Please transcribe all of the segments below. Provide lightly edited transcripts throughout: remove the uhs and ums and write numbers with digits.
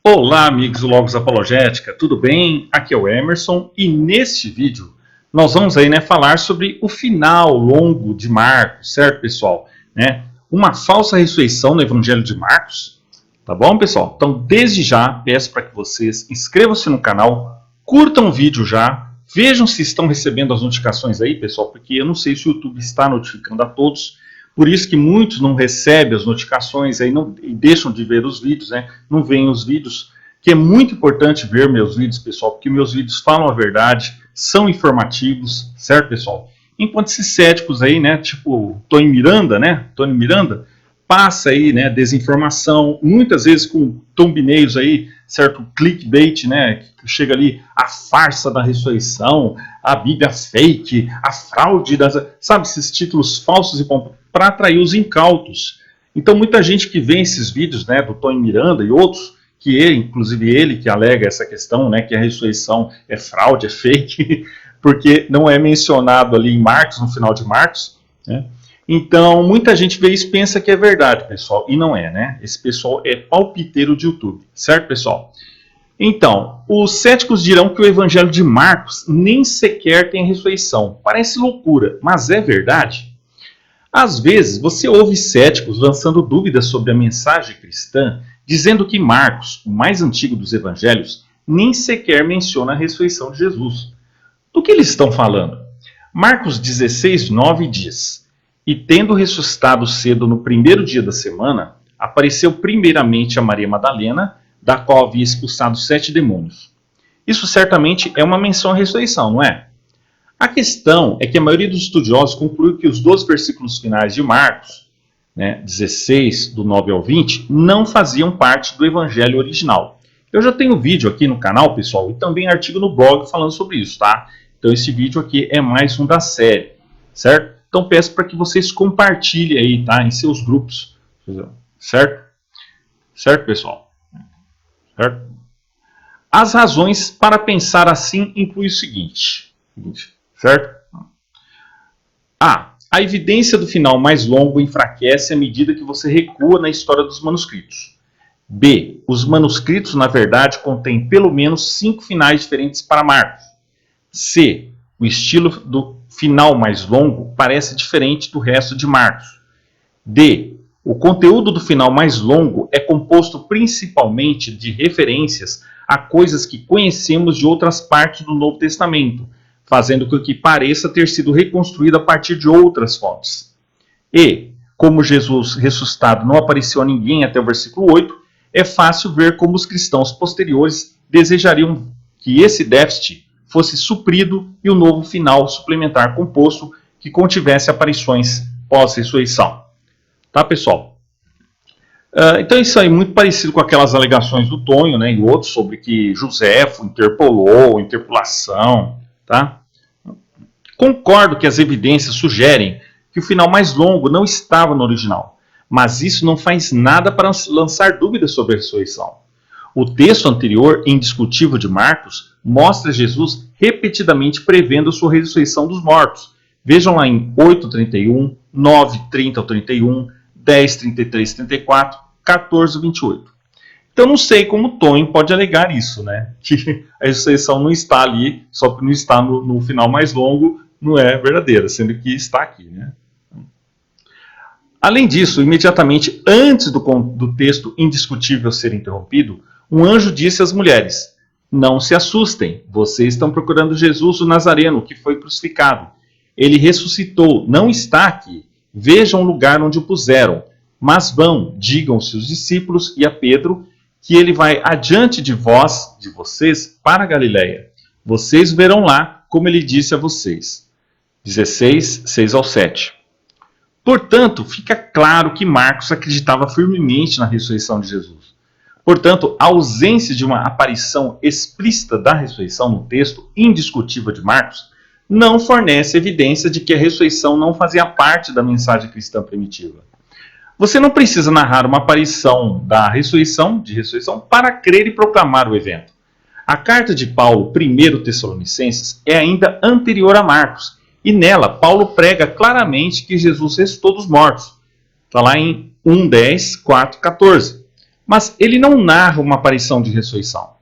Olá, amigos do Logos Apologética, tudo bem? Aqui é o Emerson e neste vídeo nós vamos aí, falar sobre o final longo de Marcos, certo, pessoal? Uma falsa ressurreição no Evangelho de Marcos, tá bom, pessoal? Então, desde já, peço para que vocês inscrevam-se no canal, curtam o vídeo já, vejam se estão recebendo as notificações aí, pessoal, porque eu não sei se o YouTube está notificando a todos. Por isso que muitos não recebem as notificações aí e deixam de ver os vídeos, não veem os vídeos, que é muito importante ver meus vídeos, pessoal, porque meus vídeos falam a verdade, são informativos, certo, pessoal? Enquanto esses céticos aí, tipo Tony Miranda, passa aí, desinformação, muitas vezes com thumbnails aí, certo, clickbait, que chega ali, a farsa da ressurreição, a Bíblia fake, a fraude das... Sabe, esses títulos falsos e para atrair os incautos. Então, muita gente que vê esses vídeos, do Tony Miranda e outros, inclusive ele que alega essa questão, que a ressurreição é fraude, é fake, porque não é mencionado ali em Marcos, no final de Marcos, Então, muita gente vê isso e pensa que é verdade, pessoal, e não é, Esse pessoal é palpiteiro de YouTube, certo, pessoal? Então, os céticos dirão que o Evangelho de Marcos nem sequer tem ressurreição. Parece loucura, mas é verdade? Às vezes, você ouve céticos lançando dúvidas sobre a mensagem cristã, dizendo que Marcos, o mais antigo dos evangelhos, nem sequer menciona a ressurreição de Jesus. Do que eles estão falando? Marcos 16, 9 diz: E tendo ressuscitado cedo no primeiro dia da semana, apareceu primeiramente a Maria Madalena, da qual havia expulsado 7 demônios. Isso certamente é uma menção à ressurreição, não é? A questão é que a maioria dos estudiosos concluiu que os 12 versículos finais de Marcos, 16, do 9 ao 20, não faziam parte do evangelho original. Eu já tenho vídeo aqui no canal, pessoal, e também artigo no blog falando sobre isso, tá? Então esse vídeo aqui é mais um da série, certo? Então peço para que vocês compartilhem aí, tá? Em seus grupos, certo? Certo, pessoal? Certo? As razões para pensar assim incluem o seguinte, certo? A evidência do final mais longo enfraquece à medida que você recua na história dos manuscritos. B. Os manuscritos, na verdade, contêm pelo menos 5 finais diferentes para Marcos. C. O estilo do final mais longo parece diferente do resto de Marcos. D. O conteúdo do final mais longo é composto principalmente de referências a coisas que conhecemos de outras partes do Novo Testamento, fazendo com que pareça ter sido reconstruído a partir de outras fontes. E, como Jesus ressuscitado não apareceu a ninguém até o versículo 8, é fácil ver como os cristãos posteriores desejariam que esse déficit fosse suprido e o novo final suplementar composto que contivesse aparições pós-ressurreição. Tá, pessoal? Então isso aí é muito parecido com aquelas alegações do Tonho, e outros sobre que Joséfo interpolou, interpolação, tá? Concordo que as evidências sugerem que o final mais longo não estava no original, mas isso não faz nada para lançar dúvidas sobre a ressurreição. O texto anterior, indiscutível de Marcos, mostra Jesus repetidamente prevendo sua ressurreição dos mortos. Vejam lá em 8:31, 9:30 ao 31, 10:33, 34, 14, 28. Então não sei como o Tonho pode alegar isso, que a ressurreição não está ali, só que não está no final mais longo, não é verdadeira, sendo que está aqui, Além disso, imediatamente antes do texto indiscutível ser interrompido, um anjo disse às mulheres: Não se assustem, vocês estão procurando Jesus o Nazareno, que foi crucificado. Ele ressuscitou, não está aqui. Vejam o lugar onde o puseram. Mas vão, digam aos seus discípulos e a Pedro, que ele vai adiante de vocês, para a Galiléia. Vocês verão lá, como ele disse a vocês. 16, 6 ao 7. Portanto, fica claro que Marcos acreditava firmemente na ressurreição de Jesus. Portanto, a ausência de uma aparição explícita da ressurreição no texto indiscutível de Marcos não fornece evidência de que a ressurreição não fazia parte da mensagem cristã primitiva. Você não precisa narrar uma aparição da ressurreição, para crer e proclamar o evento. A carta de Paulo, 1 Tessalonicenses, é ainda anterior a Marcos, e nela Paulo prega claramente que Jesus ressuscitou dos mortos. Está lá em 1:10, 4, 14. mas ele não narra uma aparição de ressurreição.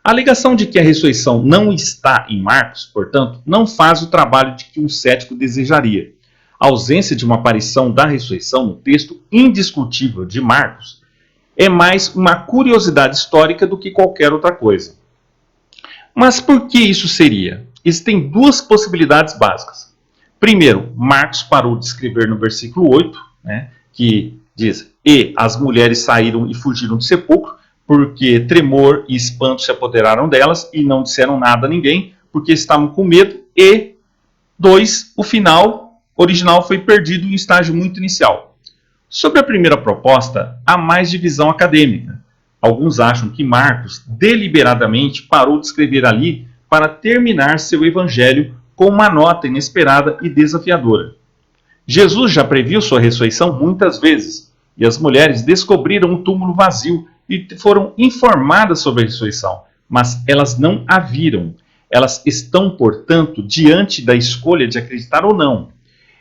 A alegação de que a ressurreição não está em Marcos, portanto, não faz o trabalho de que um cético desejaria. A ausência de uma aparição da ressurreição no texto indiscutível de Marcos é mais uma curiosidade histórica do que qualquer outra coisa. Mas por que isso seria? Existem duas possibilidades básicas. Primeiro, Marcos parou de escrever no versículo 8, que diz: "E as mulheres saíram e fugiram do sepulcro, porque tremor e espanto se apoderaram delas e não disseram nada a ninguém, porque estavam com medo." E 2, o final original foi perdido em um estágio muito inicial. Sobre a primeira proposta, há mais divisão acadêmica. Alguns acham que Marcos deliberadamente parou de escrever ali para terminar seu evangelho com uma nota inesperada e desafiadora. Jesus já previu sua ressurreição muitas vezes, e as mulheres descobriram um túmulo vazio e foram informadas sobre a ressurreição, mas elas não a viram. Elas estão, portanto, diante da escolha de acreditar ou não.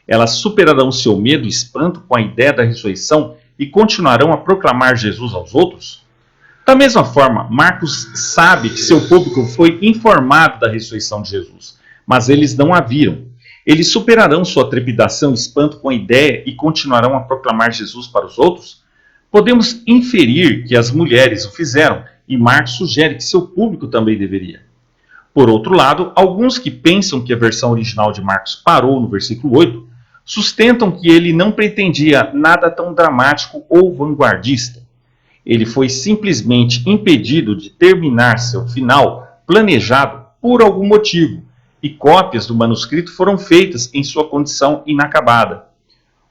Elas superarão seu medo e espanto com a ideia da ressurreição e continuarão a proclamar Jesus aos outros? Da mesma forma, Marcos sabe que seu público foi informado da ressurreição de Jesus, mas eles não a viram. Eles superarão sua trepidação e espanto com a ideia e continuarão a proclamar Jesus para os outros? Podemos inferir que as mulheres o fizeram, e Marcos sugere que seu público também deveria. Por outro lado, alguns que pensam que a versão original de Marcos parou no versículo 8, sustentam que ele não pretendia nada tão dramático ou vanguardista. Ele foi simplesmente impedido de terminar seu final planejado por algum motivo, e cópias do manuscrito foram feitas em sua condição inacabada.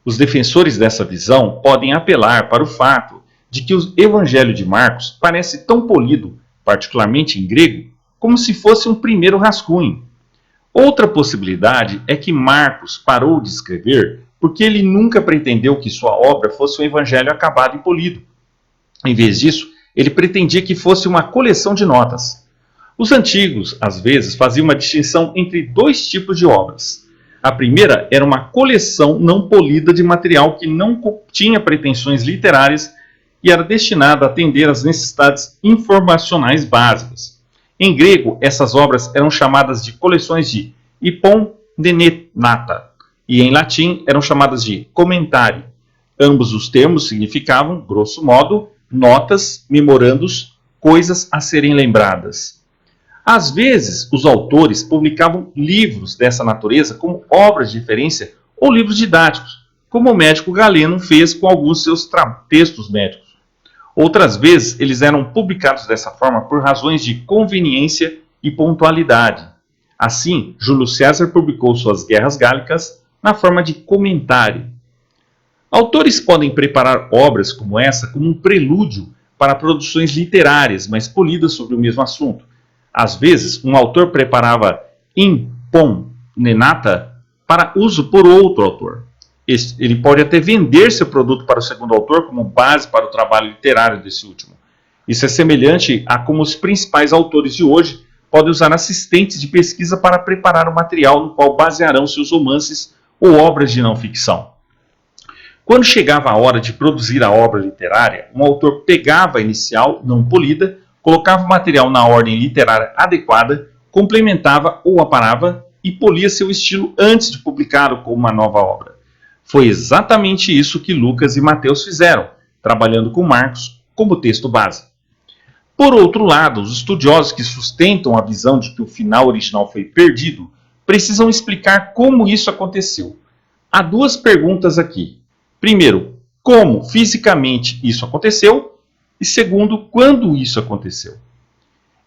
Os defensores dessa visão podem apelar para o fato de que o Evangelho de Marcos parece tão polido, particularmente em grego, como se fosse um primeiro rascunho. Outra possibilidade é que Marcos parou de escrever porque ele nunca pretendeu que sua obra fosse um evangelho acabado e polido. Em vez disso, ele pretendia que fosse uma coleção de notas. Os antigos, às vezes, faziam uma distinção entre dois tipos de obras. A primeira era uma coleção não polida de material que não tinha pretensões literárias e era destinada a atender às necessidades informacionais básicas. Em grego, essas obras eram chamadas de coleções de hypomnenata, e em latim eram chamadas de commentari. Ambos os termos significavam, grosso modo, notas, memorandos, coisas a serem lembradas. Às vezes, os autores publicavam livros dessa natureza como obras de referência ou livros didáticos, como o médico Galeno fez com alguns seus textos médicos. Outras vezes, eles eram publicados dessa forma por razões de conveniência e pontualidade. Assim, Júlio César publicou suas Guerras Gálicas na forma de comentário. Autores podem preparar obras como essa como um prelúdio para produções literárias mais polidas sobre o mesmo assunto. Às vezes, um autor preparava hypomnenata para uso por outro autor. Ele pode até vender seu produto para o segundo autor como base para o trabalho literário desse último. Isso é semelhante a como os principais autores de hoje podem usar assistentes de pesquisa para preparar o material no qual basearão seus romances ou obras de não ficção. Quando chegava a hora de produzir a obra literária, um autor pegava a inicial, não polida, colocava o material na ordem literária adequada, complementava ou aparava e polia seu estilo antes de publicá-lo como uma nova obra. Foi exatamente isso que Lucas e Mateus fizeram, trabalhando com Marcos como texto base. Por outro lado, os estudiosos que sustentam a visão de que o final original foi perdido precisam explicar como isso aconteceu. Há duas perguntas aqui. Primeiro, como fisicamente isso aconteceu? E segundo, quando isso aconteceu?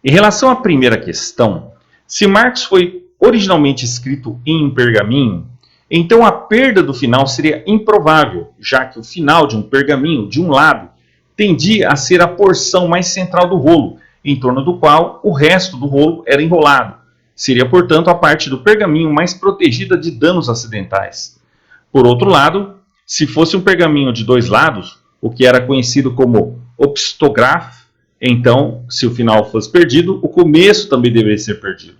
Em relação à primeira questão, se Marcos foi originalmente escrito em um pergaminho, então a perda do final seria improvável, já que o final de um pergaminho, de um lado, tendia a ser a porção mais central do rolo, em torno do qual o resto do rolo era enrolado. Seria, portanto, a parte do pergaminho mais protegida de danos acidentais. Por outro lado, se fosse um pergaminho de dois lados, o que era conhecido como opistografo, então, se o final fosse perdido, o começo também deveria ser perdido,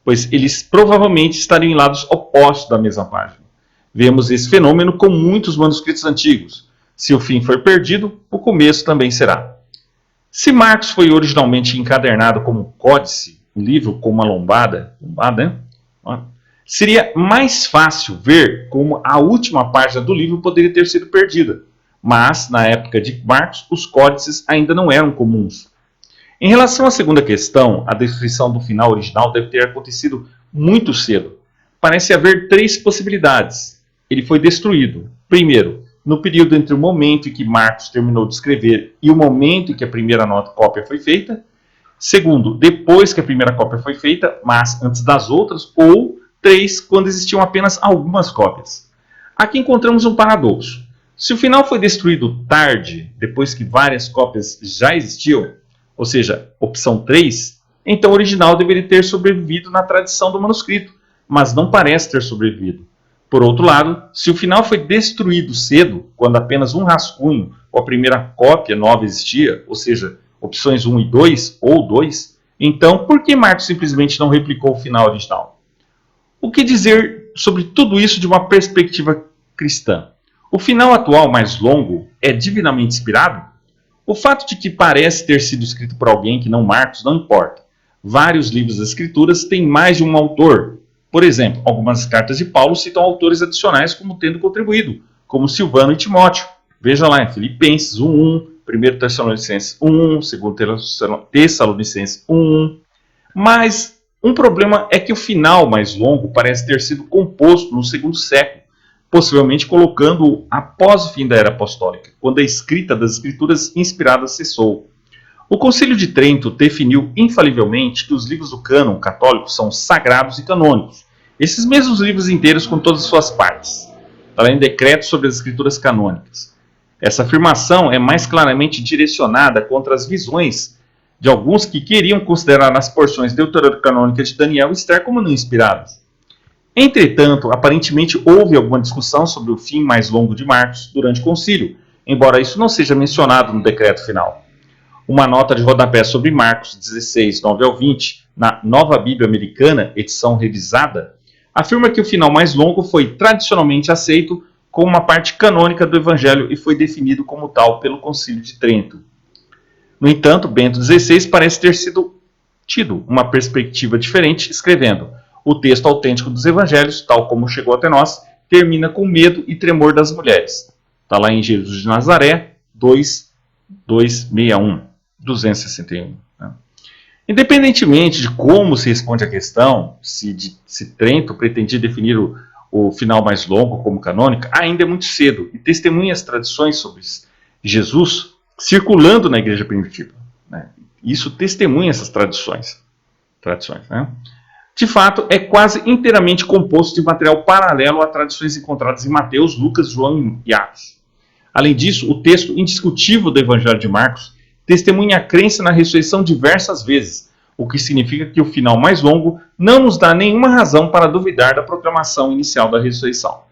pois eles provavelmente estariam em lados opostos da mesma página. Vemos esse fenômeno com muitos manuscritos antigos. Se o fim for perdido, o começo também será. Se Marcos foi originalmente encadernado como códice, um livro com uma lombada, né? Seria mais fácil ver como a última página do livro poderia ter sido perdida. Mas, na época de Marcos, os códices ainda não eram comuns. Em relação à segunda questão, a descrição do final original deve ter acontecido muito cedo. Parece haver três possibilidades. Ele foi destruído. Primeiro, no período entre o momento em que Marcos terminou de escrever e o momento em que a primeira cópia foi feita. Segundo, depois que a primeira cópia foi feita, mas antes das outras. Ou 3, quando existiam apenas algumas cópias. Aqui encontramos um paradoxo. Se o final foi destruído tarde, depois que várias cópias já existiam, ou seja, opção 3, então o original deveria ter sobrevivido na tradição do manuscrito, mas não parece ter sobrevivido. Por outro lado, se o final foi destruído cedo, quando apenas um rascunho ou a primeira cópia nova existia, ou seja, opções 1 e 2 ou 2, então por que Marcos simplesmente não replicou o final original? O que dizer sobre tudo isso de uma perspectiva cristã? O final atual mais longo é divinamente inspirado? O fato de que parece ter sido escrito por alguém que não Marcos não importa. Vários livros das Escrituras têm mais de um autor. Por exemplo, algumas cartas de Paulo citam autores adicionais como tendo contribuído, como Silvano e Timóteo. Veja lá em Filipenses 1:1, 1 Tessalonicenses 1:1, 2 Tessalonicenses 1:1. Mas um problema é que o final mais longo parece ter sido composto no segundo século, possivelmente colocando-o após o fim da Era Apostólica, quando a escrita das Escrituras inspiradas cessou. O Concílio de Trento definiu infalivelmente que os livros do cânon católico são sagrados e canônicos, esses mesmos livros inteiros com todas as suas partes, além de decretos sobre as Escrituras canônicas. Essa afirmação é mais claramente direcionada contra as visões de alguns que queriam considerar as porções deuterocanônicas de Daniel e Esther como não inspiradas. Entretanto, aparentemente houve alguma discussão sobre o fim mais longo de Marcos durante o concílio, embora isso não seja mencionado no decreto final. Uma nota de rodapé sobre Marcos 16, 9 ao 20, na Nova Bíblia Americana, edição revisada, afirma que o final mais longo foi tradicionalmente aceito como uma parte canônica do Evangelho e foi definido como tal pelo Concílio de Trento. No entanto, Bento XVI parece ter tido uma perspectiva diferente, escrevendo: o texto autêntico dos evangelhos, tal como chegou até nós, termina com medo e tremor das mulheres. Está lá em Jesus de Nazaré, 261. Né? Independentemente de como se responde a questão, se Trento pretendia definir o final mais longo como canônica, ainda é muito cedo, e testemunha as tradições sobre Jesus circulando na igreja primitiva. Né? Isso testemunha essas tradições. Né? De fato, é quase inteiramente composto de material paralelo a tradições encontradas em Mateus, Lucas, João e Atos. Além disso, o texto indiscutível do Evangelho de Marcos testemunha a crença na ressurreição diversas vezes, o que significa que o final mais longo não nos dá nenhuma razão para duvidar da proclamação inicial da ressurreição.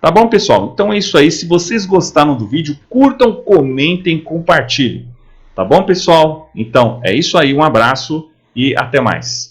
Tá bom, pessoal? Então é isso aí. Se vocês gostaram do vídeo, curtam, comentem, compartilhem. Tá bom, pessoal? Então é isso aí. Um abraço e até mais.